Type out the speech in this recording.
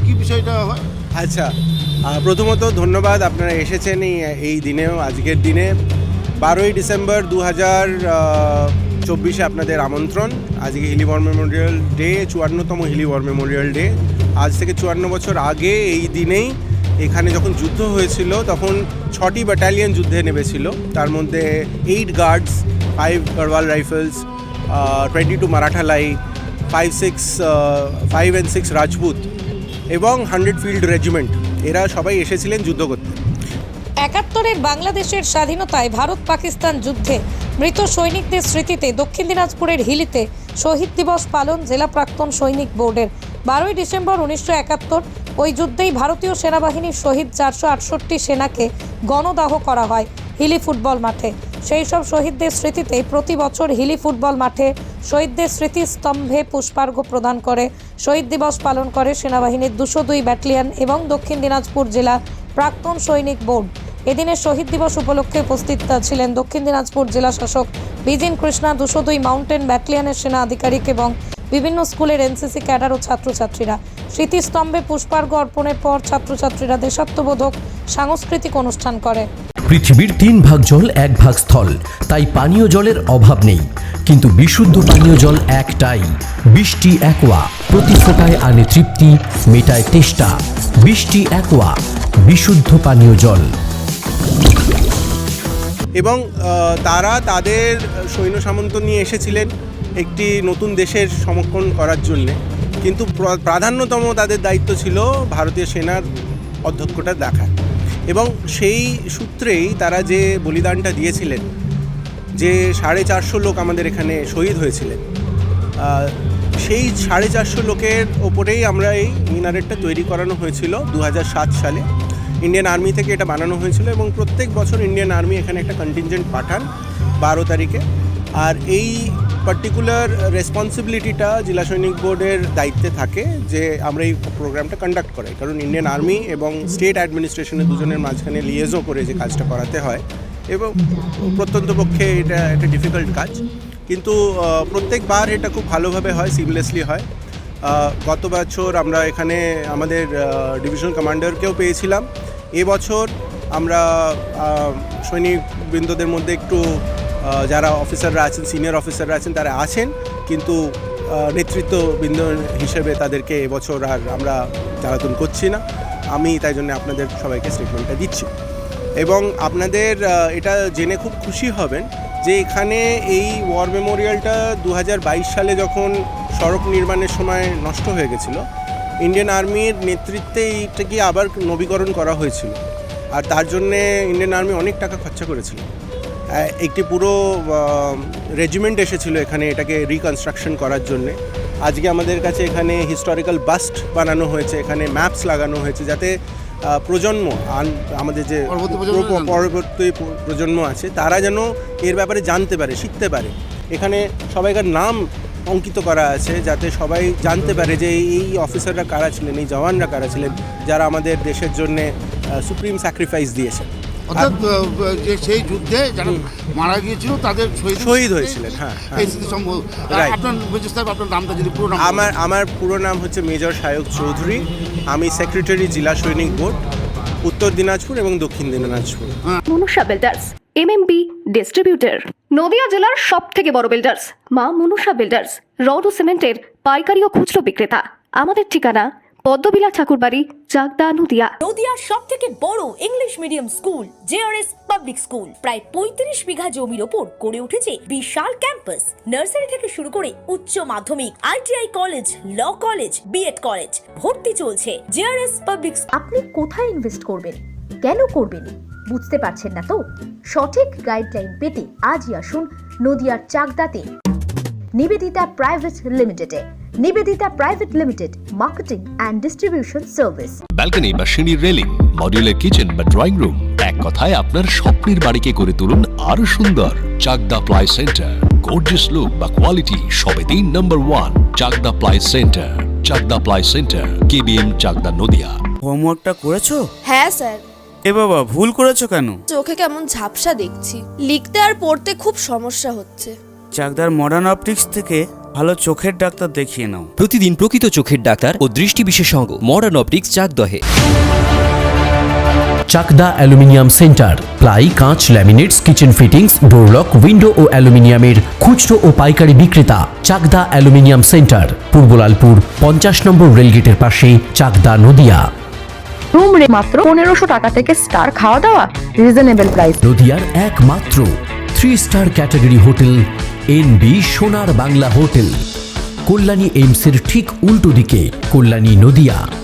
কি বিষয়টা হয়? আচ্ছা, প্রথমত ধন্যবাদ আপনারা এসেছেন এই দিনেও, আজকের দিনে 12ই ডিসেম্বর 2024 আপনাদের আমন্ত্রণ। আজকে হিলি ওয়ার মেমোরিয়াল ডে, 54তম হিলি ওয়ার মেমোরিয়াল ডে। আজ থেকে 54 বছর আগে এই দিনেই এখানে যখন যুদ্ধ হয়েছিল তখন 6টি ব্যাটালিয়ন যুদ্ধে নেমেছিল। তার মধ্যে 8 guards, 5 Garhwal rifles, 22 Maratha light, 5 and 6 Rajput এবং 100 ফিল্ড রেজিমেন্ট, এরা সবাই এসেছিলেন যুদ্ধ করতে। 71-এর বাংলাদেশের স্বাধীনতায় ভারত পাকিস্তান যুদ্ধে মৃত সৈনিকদের স্মৃতিতে দক্ষিণ দিনাজপুরের হিলিতে শহীদ দিবস পালন জেলা প্রাক্তন সৈনিক বোর্ডের। 12ই ডিসেম্বর 1971 ওই যুদ্ধেই ভারতীয় সেনাবাহিনীর শহীদ 468 সেনাকে গণদাহ করা হয় হিলি ফুটবল মাঠে। সেই সব শহীদদের স্মৃতিতে প্রতি বছর হিলি ফুটবল মাঠে শহীদদের স্মৃতিস্তম্ভে পুষ্পার্ঘ্য প্রদান করে শহীদ দিবস পালন করে সেনাবাহিনীর 202 ব্যাটালিয়ন এবং দক্ষিণ দিনাজপুর জেলা প্রাক্তন সৈনিক বোর্ড। এদিনের শহীদ দিবস উপলক্ষে উপস্থিত ছিলেন দক্ষিণ দিনাজপুর জেলা শাসক বিজিন কৃষ্ণা, 202 মাউন্টেন ব্যাটালিয়নের সেনা আধিকারিক এবং বিভিন্ন স্কুলের এনসিসি ক্যাডার ও ছাত্রছাত্রীরা। স্মৃতিস্তম্ভে পুষ্পার্ঘ্য অর্পণের পর ছাত্রছাত্রীরা দেশাত্মবোধক সাংস্কৃতিক অনুষ্ঠান করে। পৃথিবীর 3 ভাগ জল 1 ভাগ স্থল, তাই পানীয় জলের অভাব নেই, কিন্তু বিশুদ্ধ পানীয় জল একটাই, বৃষ্টি অ্যাকোয়া। প্রতি ফোঁটায় আনে তৃপ্তি, মেটায় তেষ্টা। বৃষ্টি অ্যাকোয়া, বিশুদ্ধ পানীয় জল। এবং তারা তাদের সৈন্য সামন্ত নিয়ে এসেছিলেন একটি নতুন দেশের সমর্পণ করার জন্যে, কিন্তু প্রাধান্যতম তাদের দায়িত্ব ছিল ভারতীয় সেনার অধ্যক্ষটা দেখা। এবং সেই সূত্রেই তারা যে বলিদানটা দিয়েছিলেন, যে 450 লোক আমাদের এখানে শহীদ হয়েছিলেন, সেই 450 লোকের ওপরেই আমরা এই মিনারেটটা তৈরি করানো হয়েছিল 2007 সালে। ইন্ডিয়ান আর্মি থেকে এটা বানানো হয়েছিল এবং প্রত্যেক বছর ইন্ডিয়ান আর্মি এখানে একটা কন্টিনজেন্ট পাঠান 12 তারিখে। আর এই পার্টিকুলার রেসপন্সিবিলিটিটা জেলা সৈনিক বোর্ডের দায়িত্বে থাকে যে আমরা এই প্রোগ্রামটা কন্ডাক্ট করাই, কারণ ইন্ডিয়ান আর্মি এবং স্টেট অ্যাডমিনিস্ট্রেশনের দুজনের মাঝখানে লিয়েজও করে যে কাজটা করাতে হয়, এবং প্রত্যন্ত পক্ষে এটা একটা ডিফিকাল্ট কাজ, কিন্তু প্রত্যেকবার এটা খুব ভালোভাবে হয়, সিমলেসলি হয়। গত বছর আমরা এখানে আমাদের ডিভিশনাল কমান্ডারকেও পেয়েছিলাম। এবছর আমরা সৈনিকবৃন্দদের মধ্যে একটু যারা অফিসাররা আছেন, সিনিয়র অফিসাররা আছেন, তারা আছেন, কিন্তু নেতৃত্ববৃন্দ হিসেবে তাদেরকে এবছর আর আমরা জ্বালাতন করছি না। আমি তাই জন্য আপনাদের সবাইকে স্টেটমেন্টটা দিচ্ছি। এবং আপনাদের এটা জেনে খুব খুশি হবেন যে এখানে এই ওয়ার মেমোরিয়ালটা 2022 সালে যখন সড়ক নির্মাণের সময় নষ্ট হয়ে গেছিলো, ইন্ডিয়ান আর্মির নেতৃত্বে এইটাকে আবার নবীকরণ করা হয়েছিল। আর তার জন্যে ইন্ডিয়ান আর্মি অনেক টাকা খরচা করেছিল। একটি পুরো রেজিমেন্ট এসেছিলো এখানে এটাকে রিকনস্ট্রাকশন করার জন্যে। আজকে আমাদের কাছে এখানে হিস্টোরিক্যাল বাস্ট বানানো হয়েছে, এখানে ম্যাপস লাগানো হয়েছে, যাতে প্রজন্ম, আমাদের যে পরবর্তী প্রজন্ম আছে, তারা যেন এর ব্যাপারে জানতে পারে, শিখতে পারে। এখানে সবাইকার নাম অঙ্কিত করা আছে, যাতে সবাই জানতে পারে যে এই অফিসাররা কারা ছিলেন, এই জওয়ানরা কারা ছিলেন, যারা আমাদের দেশের জন্যে সুপ্রিম স্যাক্রিফাইস দিয়েছেন। অর্থাৎ যে সেই যুদ্ধে যারা মারা গিয়েছিল তাদের শহীদ হয়েছিলেন। হ্যাঁ, আপনার নামটা যদি পুরো নাম। আমার পুরো নাম হচ্ছে মেজর সায়ক চৌধুরী। আমি সেক্রেটারি জেলা সৈনিক বোর্ড, উত্তর দিনাজপুর এবং দক্ষিণ Dinajpur. Manusha builders, MMB distributor, Nadia জেলার সবথেকে বড় বিল্ডার্স মা মনুষা বিল্ডার্স, রড ও সিমেন্টের পাইকারি ও খুচরো বিক্রেতা। আমাদের ঠিকানা পদ্মবিলা ঠাকুরবাড়ি, চাকদা, নদিয়া। নদিয়ার সব থেকে বড় English medium school JRS public school, প্রায় 35 বিঘা জমির ওপর গড়ে উঠেছে বিশাল ক্যাম্পাস। নার্সারি থেকে শুরু করে উচ্চ মাধ্যমিক, ITI college, law college, B Ed college, ভর্তি চলছে জেআরএস পাবলিক। আপনি কোথায় ইনভেস্ট করবেন, কেন করবেন, বুঝতে পারছেন না তো? সঠিক গাইডলাইন পেতে আজই আসুন নদিয়ার চাকদাতে নিবেদিতা প্রাইভেট লিমিটেডে। Nivedita private limited, marketing and distribution service. Balcony বা সিঁড়ির রেলিং, মডিউলার কিচেন বা ড্রয়িং রুম, এক কথায় আপনার স্বপ্নের বাড়িকে করে তুলুন আরো সুন্দর। Chakdaha ply centre, gorgeous look বা কোয়ালিটি সবে 3 number 1 Chakdaha ply centre. Chakdaha ply centre, KBM, Chakdaha, Nadia. হোমওয়ার্কটা করেছো? হ্যাঁ স্যার। এ বাবা, ভুল করেছো কেন? চোখে কেমন ঝাপসা দেখছি, লিখতে আর পড়তে খুব সমস্যা হচ্ছে। চাকদার মডার্ন অপটিক্স থেকে ভালো চোখের ডাক্তার দেখিয়ে নাও। প্রতিদিন প্রকৃত চোখের ডাক্তার ও দৃষ্টি বিশেষজ্ঞ মডার্ন অপটিক্স চাকদহে। চাকদা অ্যালুমিনিয়াম সেন্টার, প্লাই, কাঁচ, laminates, kitchen fittings, door lock, window ও অ্যালুমিনিয়ামের খুচরো ও পাইকারি বিক্রেতা। চাকদা অ্যালুমিনিয়াম সেন্টার, পূর্ব লালপুর 50 নম্বর রেলগেটের পাশে, চাকদা, নদিয়া। রুম রে মাত্র 1500 টাকা থেকে স্টার খাওয়া দাওয়া, রিজনেবল প্রাইস। নদিয়ার একমাত্র 3 স্টার ক্যাটাগরি হোটেল এনবি সোনার বাংলা হোটেল, কল্যাণী এইমসের ঠিক উল্টো দিকে, কল্যাণী, নদিয়া।